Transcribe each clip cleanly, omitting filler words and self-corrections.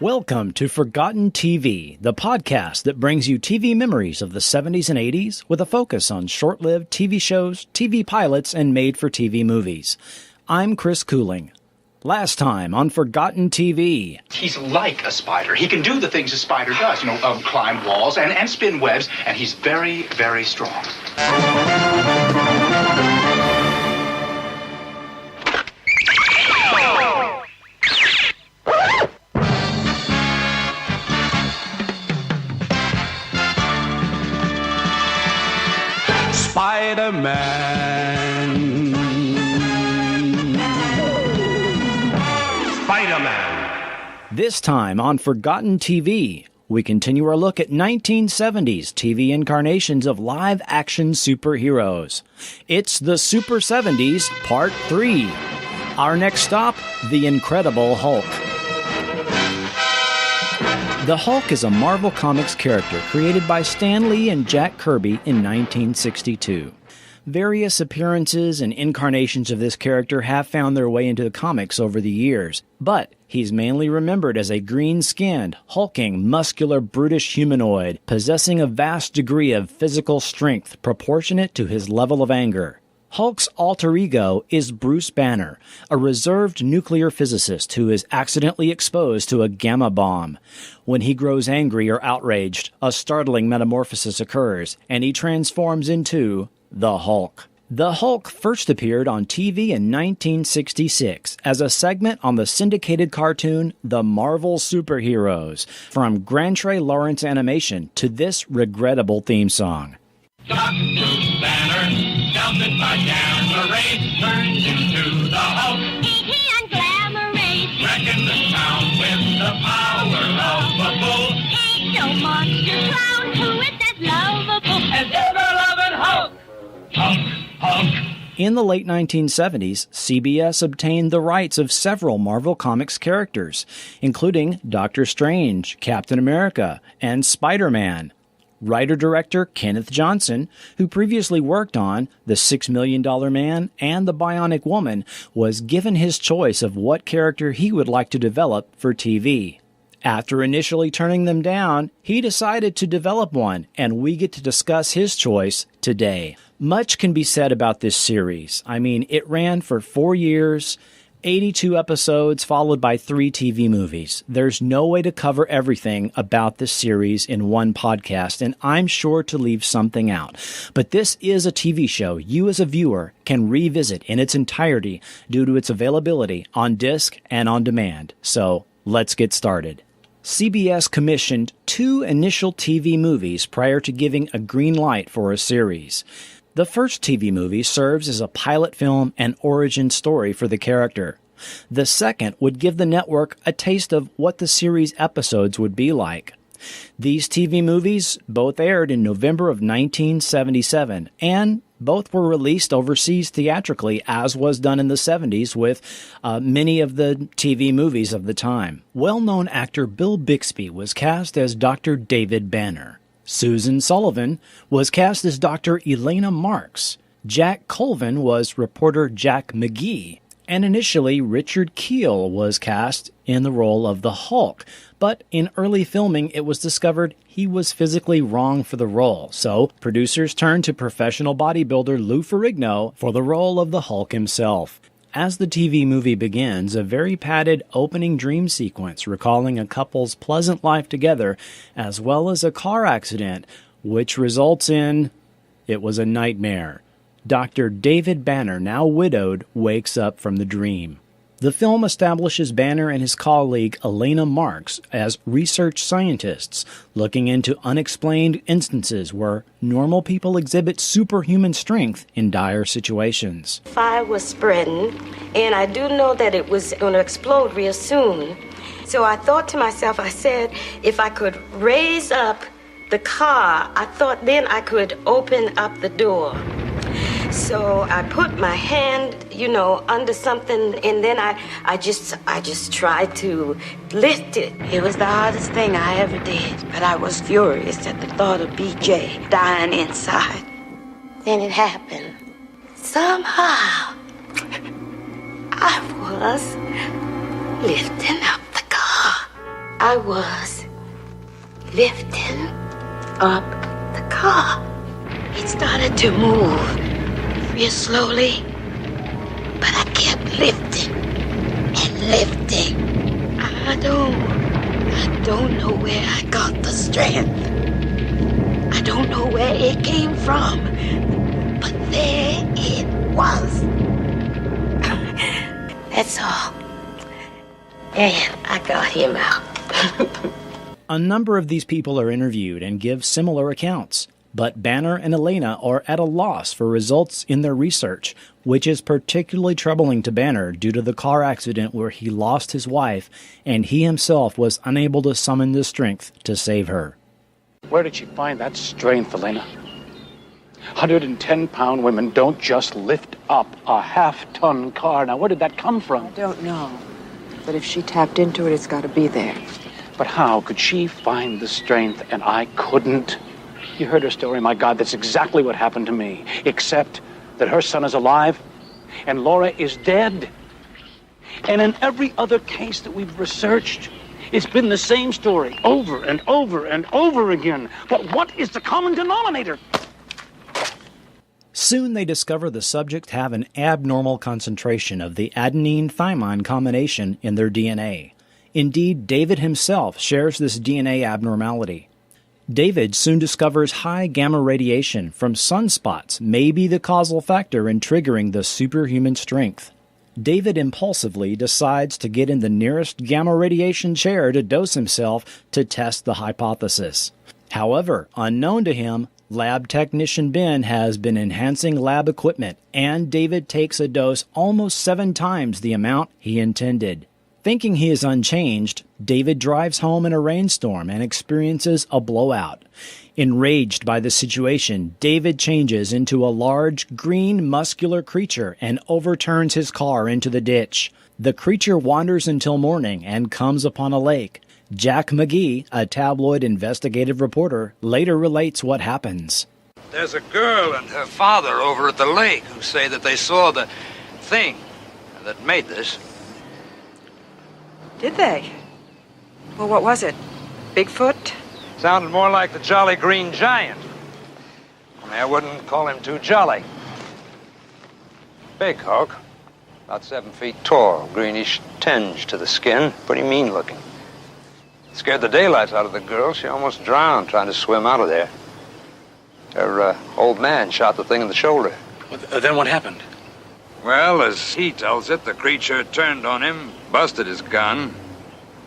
Welcome to Forgotten TV, the podcast that brings you TV memories of the 70s and 80s with a focus on short-lived TV shows, TV pilots, and made-for-TV movies. I'm Chris Cooling. Last time on Forgotten TV. He's like a spider. He can do the things a spider does, climb walls and spin webs, and he's very, very strong. Spider-Man. Spider-Man. This time on Forgotten TV, we continue our look at 1970s TV incarnations of live-action superheroes. It's the Super 70s, Part 3. Our next stop, The Incredible Hulk. The Hulk is a Marvel Comics character created by Stan Lee and Jack Kirby in 1962. Various appearances and incarnations of this character have found their way into the comics over the years, but he's mainly remembered as a green-skinned, hulking, muscular, brutish humanoid, possessing a vast degree of physical strength proportionate to his level of anger. Hulk's alter ego is Bruce Banner, a reserved nuclear physicist who is accidentally exposed to a gamma bomb. When he grows angry or outraged, a startling metamorphosis occurs, and he transforms into the Hulk. The Hulk first appeared on TV in 1966 as a segment on the syndicated cartoon The Marvel Superheroes, from Grantrey Lawrence Animation to this regrettable theme song. Dr. Banner, melted by gamma rays, turns into the Hulk. He unglamorate. Wrecking the town with the power of a bull. Ain't no monster clown who is as lovable As ever-loving Hulk. Hulk, Hulk. In the late 1970s, CBS obtained the rights of several Marvel Comics characters, including Doctor Strange, Captain America, and Spider-Man. Writer-director Kenneth Johnson, who previously worked on The $6 Million Man and The Bionic Woman, was given his choice of what character he would like to develop for TV. After initially turning them down, he decided to develop one, and we get to discuss his choice today. Much can be said about this series. It ran for 4 years, 82 episodes, followed by 3 TV movies. There's no way to cover everything about this series in one podcast, and I'm sure to leave something out. But this is a TV show you as a viewer can revisit in its entirety due to its availability on disc and on demand. So let's get started. CBS commissioned 2 initial TV movies prior to giving a green light for a series. The first TV movie serves as a pilot film and origin story for the character. The second would give the network a taste of what the series episodes would be like. These TV movies both aired in November of 1977, and both were released overseas theatrically, as was done in the 70s with many of the TV movies of the time. Well-known actor Bill Bixby was cast as Dr. David Banner. Susan Sullivan was cast as Dr. Elena Marks. Jack Colvin was reporter Jack McGee. And initially, Richard Kiel was cast in the role of the Hulk. But in early filming, it was discovered he was physically wrong for the role. So producers turned to professional bodybuilder Lou Ferrigno for the role of the Hulk himself. As the TV movie begins, a very padded opening dream sequence recalling a couple's pleasant life together, as well as a car accident, which results in, it was a nightmare. Dr. David Banner, now widowed, wakes up from the dream. The film establishes Banner and his colleague Elena Marks as research scientists, looking into unexplained instances where normal people exhibit superhuman strength in dire situations. Fire was spreading, and I do know that it was going to explode real soon. So I thought to myself, I said, if I could raise up the car, I thought then I could open up the door. So I put my hand, under something, and then I just tried to lift it. It was the hardest thing I ever did, but I was furious at the thought of BJ dying inside. Then it happened. Somehow, I was lifting up the car. I was lifting up the car. It started to move real slowly, but I kept lifting and lifting. I don't know where I got the strength. I don't know where it came from, but there it was. That's all. And I got him out. A number of these people are interviewed and give similar accounts, but Banner and Elena are at a loss for results in their research, which is particularly troubling to Banner due to the car accident where he lost his wife and he himself was unable to summon the strength to save her. Where did she find that strength, Elena? 110-pound women don't just lift up a half-ton car. Now, where did that come from? I don't know. But if she tapped into it, it's got to be there. But how could she find the strength and I couldn't? You heard her story. My God, that's exactly what happened to me. Except that her son is alive and Laura is dead. And in every other case that we've researched, it's been the same story over and over and over again. But what is the common denominator? Soon they discover the subjects have an abnormal concentration of the adenine-thymine combination in their DNA. Indeed, David himself shares this DNA abnormality. David soon discovers high gamma radiation from sunspots may be the causal factor in triggering the superhuman strength. David impulsively decides to get in the nearest gamma radiation chair to dose himself to test the hypothesis. However, unknown to him, lab technician Ben has been enhancing lab equipment, and David takes a dose almost 7 times the amount he intended. Thinking he is unchanged, David drives home in a rainstorm and experiences a blowout. Enraged by the situation, David changes into a large, green, muscular creature and overturns his car into the ditch. The creature wanders until morning and comes upon a lake. Jack McGee, a tabloid investigative reporter, later relates what happens. There's a girl and her father over at the lake who say that they saw the thing that made this. Did they? Well, what was it? Bigfoot? Sounded more like the Jolly Green Giant. Only I wouldn't call him too jolly. Big Hulk, about 7 feet tall, greenish tinge to the skin, pretty mean looking. Scared the daylights out of the girl. She almost drowned trying to swim out of there. Her old man shot the thing in the shoulder. Well, then what happened? Well, as he tells it, the creature turned on him, busted his gun,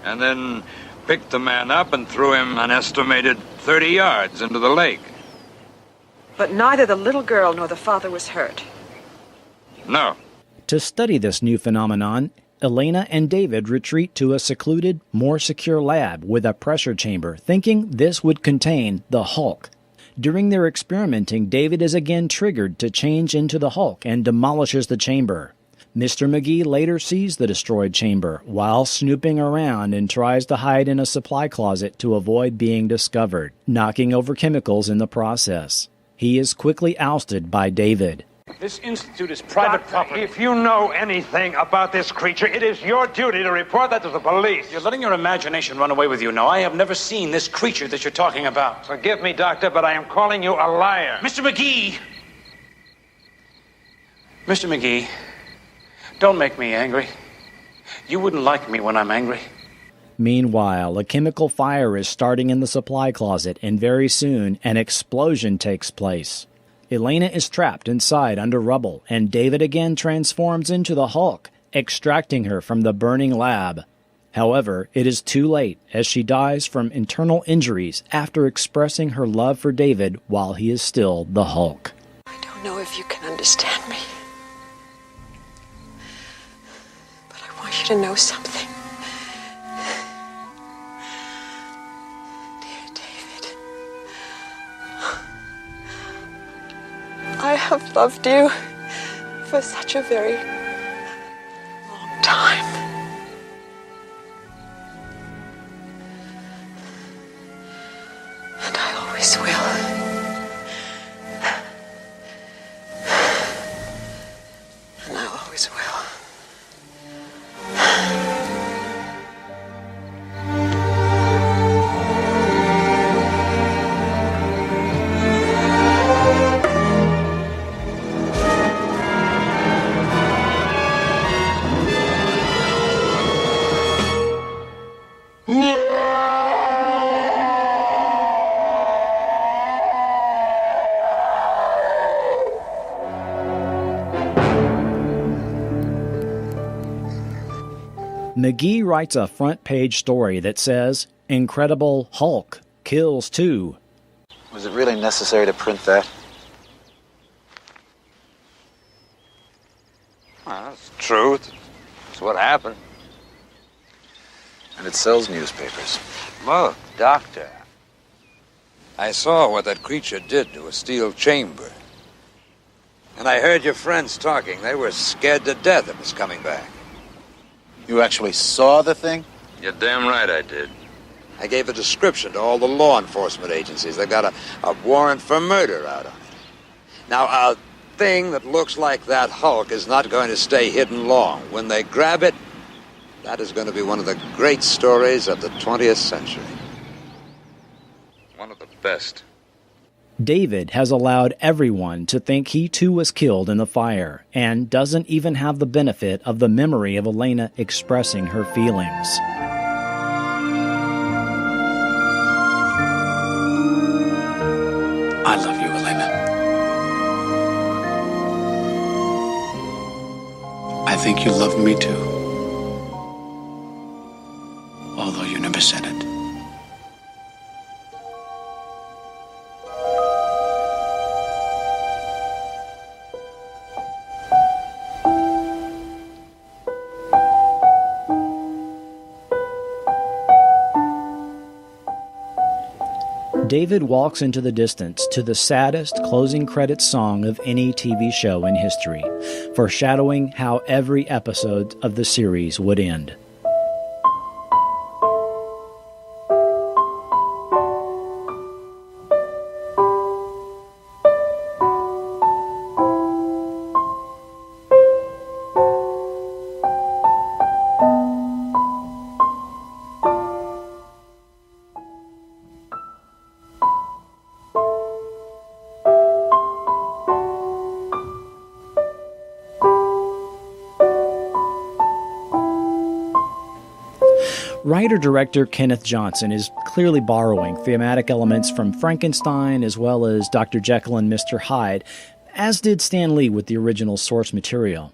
and then picked the man up and threw him an estimated 30 yards into the lake. But neither the little girl nor the father was hurt. No. To study this new phenomenon, Elena and David retreat to a secluded, more secure lab with a pressure chamber, thinking this would contain the Hulk. During their experimenting, David is again triggered to change into the Hulk and demolishes the chamber. Mr. McGee later sees the destroyed chamber while snooping around and tries to hide in a supply closet to avoid being discovered, knocking over chemicals in the process. He is quickly ousted by David. This institute is private property. If you know anything about this creature, it is your duty to report that to the police. You're letting your imagination run away with you now. I have never seen this creature that you're talking about. Forgive me, Doctor, but I am calling you a liar. Mr. McGee! Mr. McGee, don't make me angry. You wouldn't like me when I'm angry. Meanwhile, a chemical fire is starting in the supply closet, and very soon an explosion takes place. Elena is trapped inside under rubble, and David again transforms into the Hulk, extracting her from the burning lab. However, it is too late, as she dies from internal injuries after expressing her love for David while he is still the Hulk. I don't know if you can understand me. But I want you to know something. Dear David, I have loved you for such a very long time. And I always will. And I always will. McGee writes a front-page story that says, Incredible Hulk kills 2. Was it really necessary to print that? Well, it's the truth. It's what happened. And it sells newspapers. Look, Doctor. I saw what that creature did to a steel chamber. And I heard your friends talking. They were scared to death it was coming back. You actually saw the thing? You're damn right I did. I gave a description to all the law enforcement agencies. They got a warrant for murder out on it. Now, a thing that looks like that Hulk is not going to stay hidden long. When they grab it, that is going to be one of the great stories of the 20th century. One of the best. David has allowed everyone to think he too was killed in the fire and doesn't even have the benefit of the memory of Elena expressing her feelings. I love you, Elena. I think you love me too. Although you never said it. David walks into the distance to the saddest closing credits song of any TV show in history, foreshadowing how every episode of the series would end. Writer-director Kenneth Johnson is clearly borrowing thematic elements from Frankenstein as well as Dr. Jekyll and Mr. Hyde, as did Stan Lee with the original source material.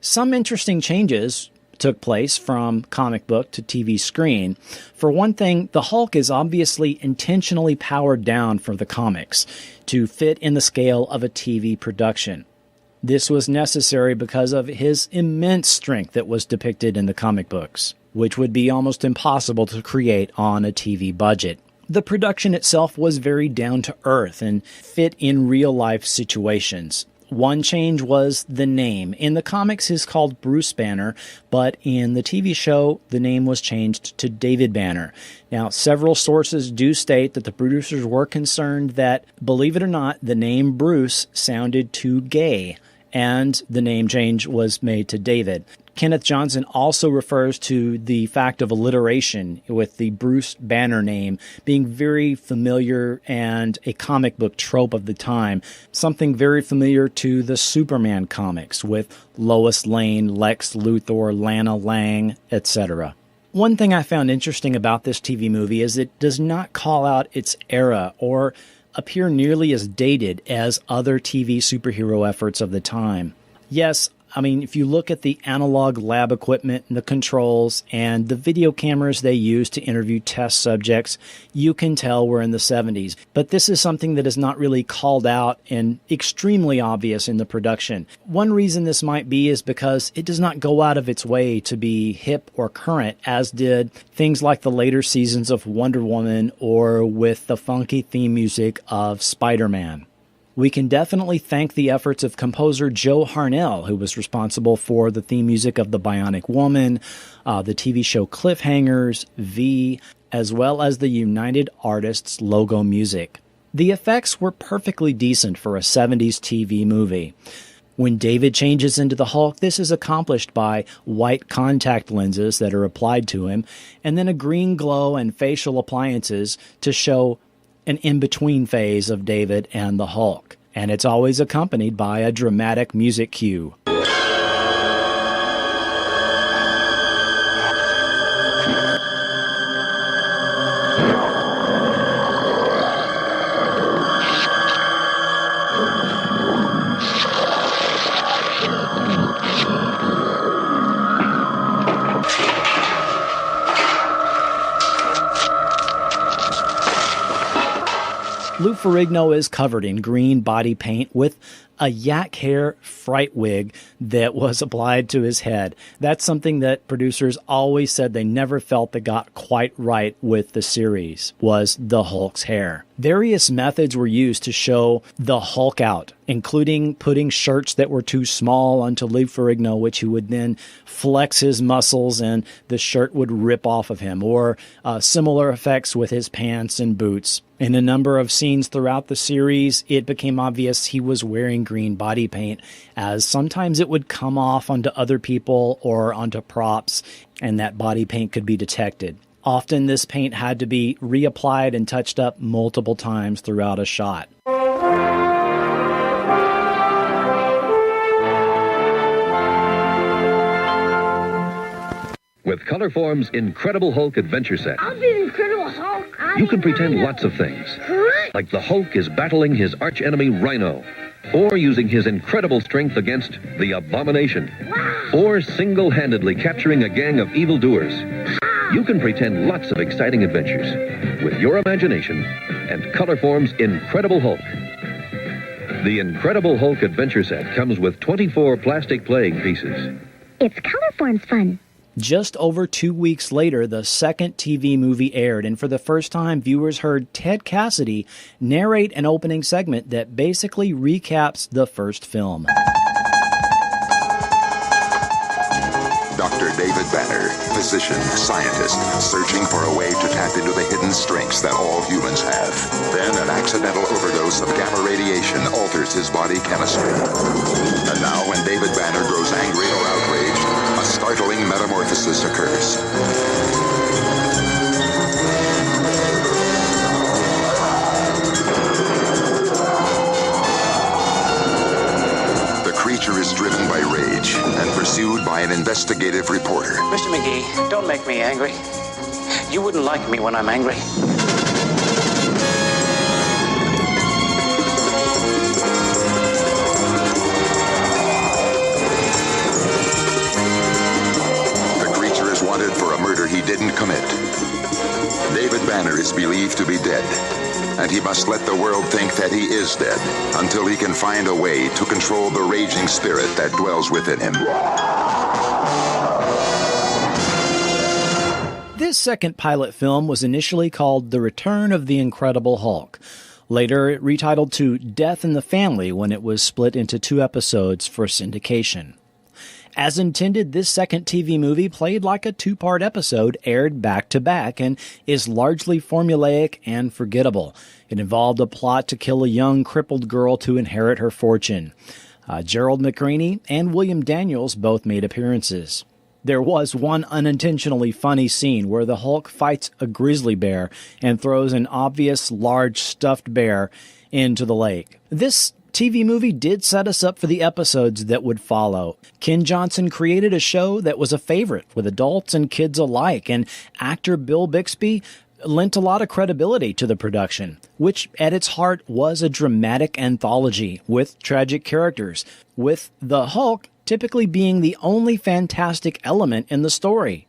Some interesting changes took place from comic book to TV screen. For one thing, the Hulk is obviously intentionally powered down for the comics to fit in the scale of a TV production. This was necessary because of his immense strength that was depicted in the comic books, which would be almost impossible to create on a TV budget. The production itself was very down to earth and fit in real-life situations. One change was the name. In the comics, he's called Bruce Banner, but in the TV show, the name was changed to David Banner. Now, several sources do state that the producers were concerned that, believe it or not, the name Bruce sounded too gay, and the name change was made to David. Kenneth Johnson also refers to the fact of alliteration, with the Bruce Banner name being very familiar and a comic book trope of the time, something very familiar to the Superman comics with Lois Lane, Lex Luthor, Lana Lang, etc. One thing I found interesting about this TV movie is it does not call out its era or appear nearly as dated as other TV superhero efforts of the time. Yes, I mean, if you look at the analog lab equipment and the controls and the video cameras they use to interview test subjects, you can tell we're in the 70s. But this is something that is not really called out and extremely obvious in the production. One reason this might be is because it does not go out of its way to be hip or current, as did things like the later seasons of Wonder Woman or with the funky theme music of Spider-Man. We can definitely thank the efforts of composer Joe Harnell, who was responsible for the theme music of The Bionic Woman, the TV show Cliffhangers, V, as well as the United Artists logo music. The effects were perfectly decent for a 70s TV movie. When David changes into the Hulk, this is accomplished by white contact lenses that are applied to him, and then a green glow and facial appliances to show an in-between phase of David and the Hulk. And it's always accompanied by a dramatic music cue. Lou Ferrigno is covered in green body paint with a yak hair fright wig that was applied to his head. That's something that producers always said they never felt that got quite right with the series, was the Hulk's hair. Various methods were used to show the Hulk out, including putting shirts that were too small onto Lou Ferrigno, which he would then flex his muscles and the shirt would rip off of him, or similar effects with his pants and boots. In a number of scenes throughout the series, it became obvious he was wearing green body paint, as sometimes it would come off onto other people or onto props, and that body paint could be detected. Often this paint had to be reapplied and touched up multiple times throughout a shot. With Colorform's Incredible Hulk Adventure Set, I'll be the Incredible Hulk. you can pretend lots of things. Like the Hulk is battling his archenemy Rhino, or using his incredible strength against the Abomination, or single-handedly capturing a gang of evildoers. You can pretend lots of exciting adventures with your imagination and Colorform's Incredible Hulk. The Incredible Hulk Adventure Set comes with 24 plastic playing pieces. It's Colorform's fun. Just over 2 weeks later, the second TV movie aired, and for the first time, viewers heard Ted Cassidy narrate an opening segment that basically recaps the first film. Dr. David Banner, physician, scientist, searching for a way to tap into the hidden strengths that all humans have. Then an accidental overdose of gamma radiation alters his body chemistry. And now when David Banner grows angry or outraged, a startling metamorphosis occurs. The creature is driven by rage and pursued by an investigative reporter. Mr. McGee, don't make me angry. You wouldn't like me when I'm angry. Wanted for a murder he didn't commit. David Banner is believed to be dead, and he must let the world think that he is dead until he can find a way to control the raging spirit that dwells within him. This second pilot film was initially called The Return of the Incredible Hulk. Later, it retitled to Death in the Family when it was split into 2 episodes for syndication. As intended, this second TV movie played like a 2-part episode aired back-to-back and is largely formulaic and forgettable. It involved a plot to kill a young crippled girl to inherit her fortune. Gerald McRaney and William Daniels both made appearances. There was one unintentionally funny scene where the Hulk fights a grizzly bear and throws an obvious large stuffed bear into the lake. This TV movie did set us up for the episodes that would follow. Ken Johnson created a show that was a favorite with adults and kids alike, and actor Bill Bixby lent a lot of credibility to the production, which at its heart was a dramatic anthology with tragic characters, with the Hulk typically being the only fantastic element in the story.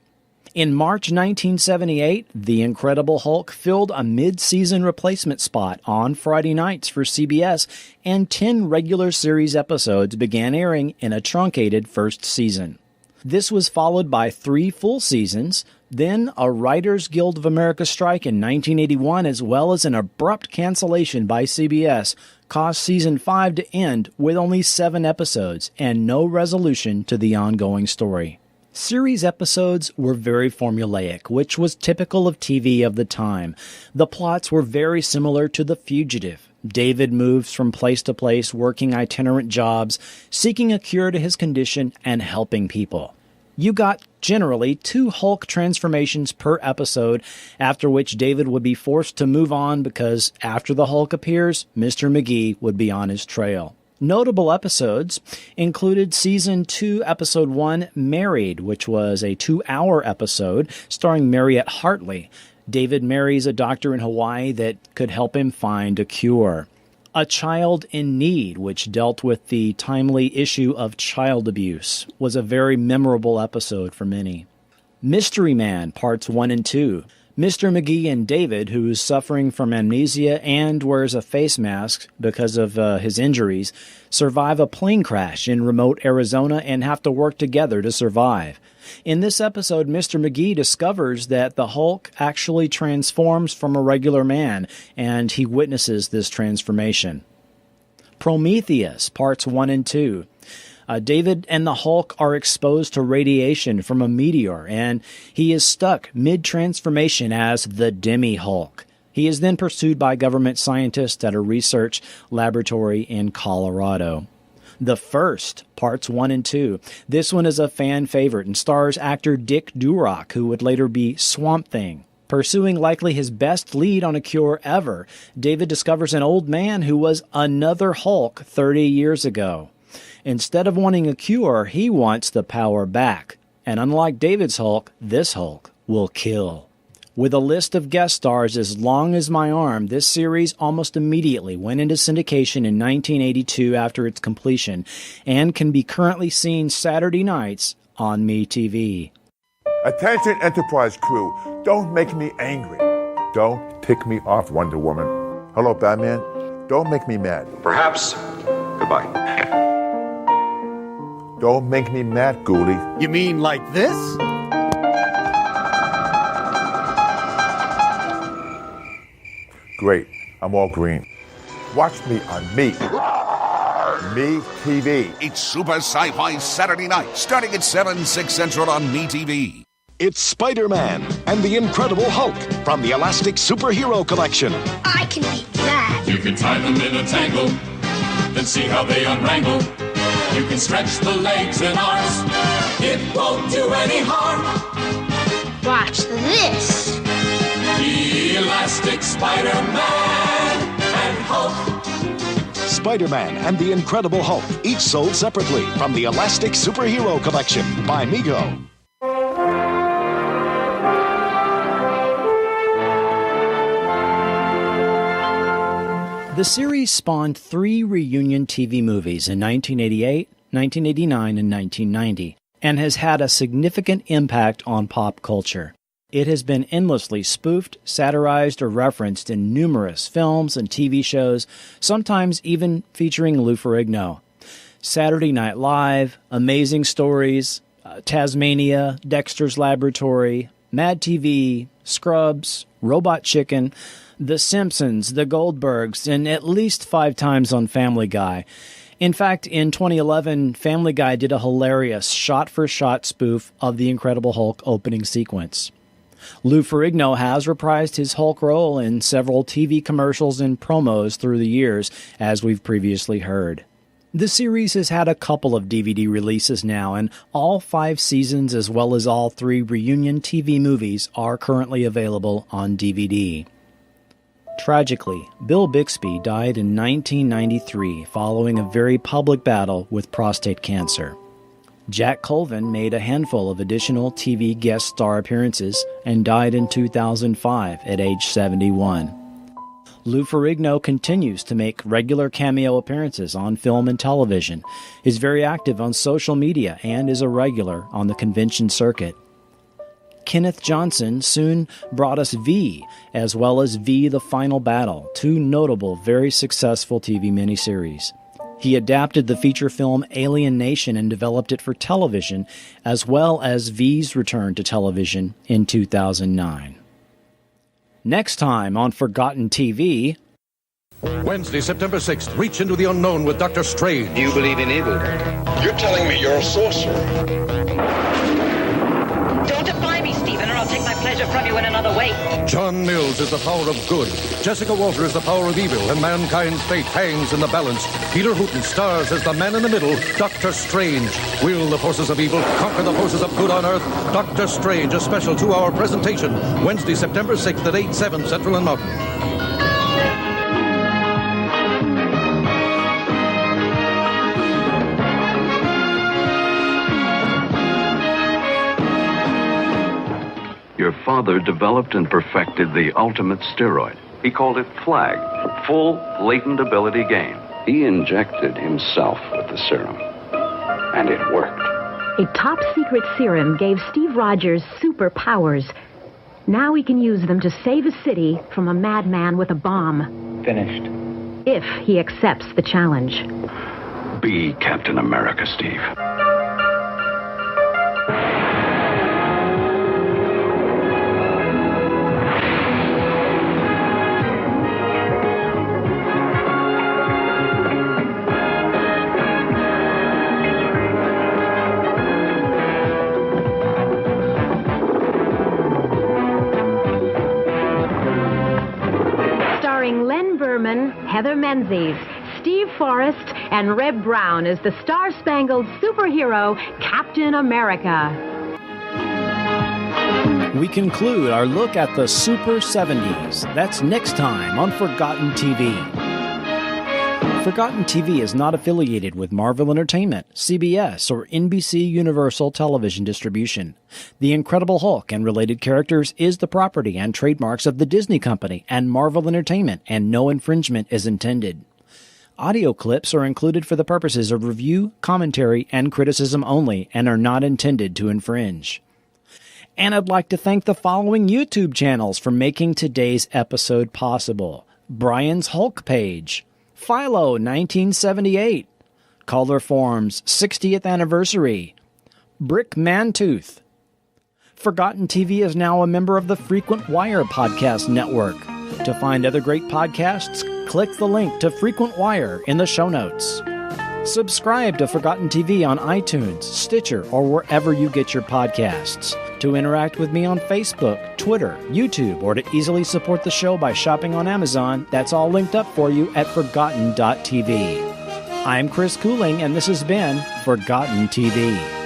In March 1978, The Incredible Hulk filled a mid-season replacement spot on Friday nights for CBS, and 10 regular series episodes began airing in a truncated first season. This was followed by 3 full seasons, then a Writers Guild of America strike in 1981, as well as an abrupt cancellation by CBS, caused Season 5 to end with only 7 episodes and no resolution to the ongoing story. Series episodes were very formulaic, which was typical of TV of the time. The plots were very similar to The Fugitive. David moves from place to place, working itinerant jobs, seeking a cure to his condition, and helping people. You got generally 2 Hulk transformations per episode, after which David would be forced to move on because after the Hulk appears, Mr. McGee would be on his trail. Notable episodes included Season 2, Episode 1, Married, which was a 2-hour episode starring Mariette Hartley. David marries a doctor in Hawaii that could help him find a cure. A Child in Need, which dealt with the timely issue of child abuse, was a very memorable episode for many. Mystery Man, Parts 1 and 2. Mr. McGee and David, who is suffering from amnesia and wears a face mask because of his injuries, survive a plane crash in remote Arizona and have to work together to survive. In this episode, Mr. McGee discovers that the Hulk actually transforms from a regular man, and he witnesses this transformation. Prometheus, Parts 1 and 2. David and the Hulk are exposed to radiation from a meteor, and he is stuck mid-transformation as the Demi-Hulk. He is then pursued by government scientists at a research laboratory in Colorado. The First, Parts 1 and 2. This one is a fan favorite and stars actor Dick Durock, who would later be Swamp Thing. Pursuing likely his best lead on a cure ever, David discovers an old man who was another Hulk 30 years ago. Instead of wanting a cure, he wants the power back. And unlike David's Hulk, this Hulk will kill. With a list of guest stars as long as my arm, this series almost immediately went into syndication in 1982 after its completion, and can be currently seen Saturday nights on MeTV. Attention Enterprise crew, don't make me angry. Don't tick me off, Wonder Woman. Hello, Batman. Don't make me mad. Perhaps. Goodbye. Don't make me mad, Ghoulie. You mean like this? Great. I'm all green. Watch me on Me TV. It's Super Sci-Fi Saturday night, starting at 7, 6 Central on MeTV. It's Spider-Man and the Incredible Hulk from the Elastic Superhero Collection. I can beat that. You can tie them in a tangle, then see how they unwrangle. You can stretch the legs and arms. It won't do any harm. Watch this. Elastic Spider-Man and Hulk. Spider-Man and the Incredible Hulk, each sold separately from the Elastic Superhero Collection by Mego. The series spawned 3 reunion TV movies in 1988, 1989, and 1990, and has had a significant impact on pop culture. It has been endlessly spoofed, satirized, or referenced in numerous films and TV shows, sometimes even featuring Lou Ferrigno. Saturday Night Live, Amazing Stories, Tasmania, Dexter's Laboratory, Mad TV, Scrubs, Robot Chicken, The Simpsons, The Goldbergs, and at least 5 times on Family Guy. In fact, in 2011, Family Guy did a hilarious shot-for-shot spoof of the Incredible Hulk opening sequence. Lou Ferrigno has reprised his Hulk role in several TV commercials and promos through the years, as we've previously heard. The series has had a couple of DVD releases now, and all 5 seasons as well as all 3 reunion TV movies are currently available on DVD. Tragically, Bill Bixby died in 1993 following a very public battle with prostate cancer. Jack Colvin made a handful of additional TV guest star appearances and died in 2005 at age 71. Lou Ferrigno continues to make regular cameo appearances on film and television, is very active on social media, and is a regular on the convention circuit. Kenneth Johnson soon brought us V, as well as V the Final Battle, 2 notable, very successful TV miniseries. He adapted the feature film Alien Nation and developed it for television, as well as V's return to television in 2009. Next time on Forgotten TV... Wednesday, September 6th, reach into the unknown with Dr. Strange. Do you believe in evil? You're telling me you're a sorcerer. Don't defy me, Stephen, or I'll take my pleasure from you in another way. John Mills is the power of good. Jessica Walter is the power of evil, and mankind's fate hangs in the balance. Peter Hooton stars as the man in the middle, Dr. Strange. Will the forces of evil conquer the forces of good on Earth? Dr. Strange, a special 2-hour presentation, Wednesday, September 6th at 8, 7 Central and Mountain. Your father developed and perfected the ultimate steroid. He called it FLAG, Full Latent Ability Gain. He injected himself with the serum, and it worked. A top-secret serum gave Steve Rogers superpowers. Now we can use them to save a city from a madman with a bomb. Finished. If he accepts the challenge. Be Captain America, Steve. Heather Menzies, Steve Forrest, and Reb Brown as the star-spangled superhero Captain America. We conclude our look at the Super 70s. That's next time on Forgotten TV. Forgotten TV is not affiliated with Marvel Entertainment, CBS, or NBC Universal Television Distribution. The Incredible Hulk and related characters is the property and trademarks of the Disney Company and Marvel Entertainment, and no infringement is intended. Audio clips are included for the purposes of review, commentary, and criticism only and are not intended to infringe. And I'd like to thank the following YouTube channels for making today's episode possible. Brian's Hulk page, Philo 1978, Color Form's 60th anniversary, Brick Mantooth. Forgotten TV is now a member of the Frequent Wire podcast network. To find other great podcasts, click the link to Frequent Wire in the show notes. Subscribe to Forgotten TV on iTunes, Stitcher, or wherever you get your podcasts. To interact with me on Facebook, Twitter, YouTube, or to easily support the show by shopping on Amazon, that's all linked up for you at Forgotten.tv. I'm Chris Cooling, and this has been Forgotten TV.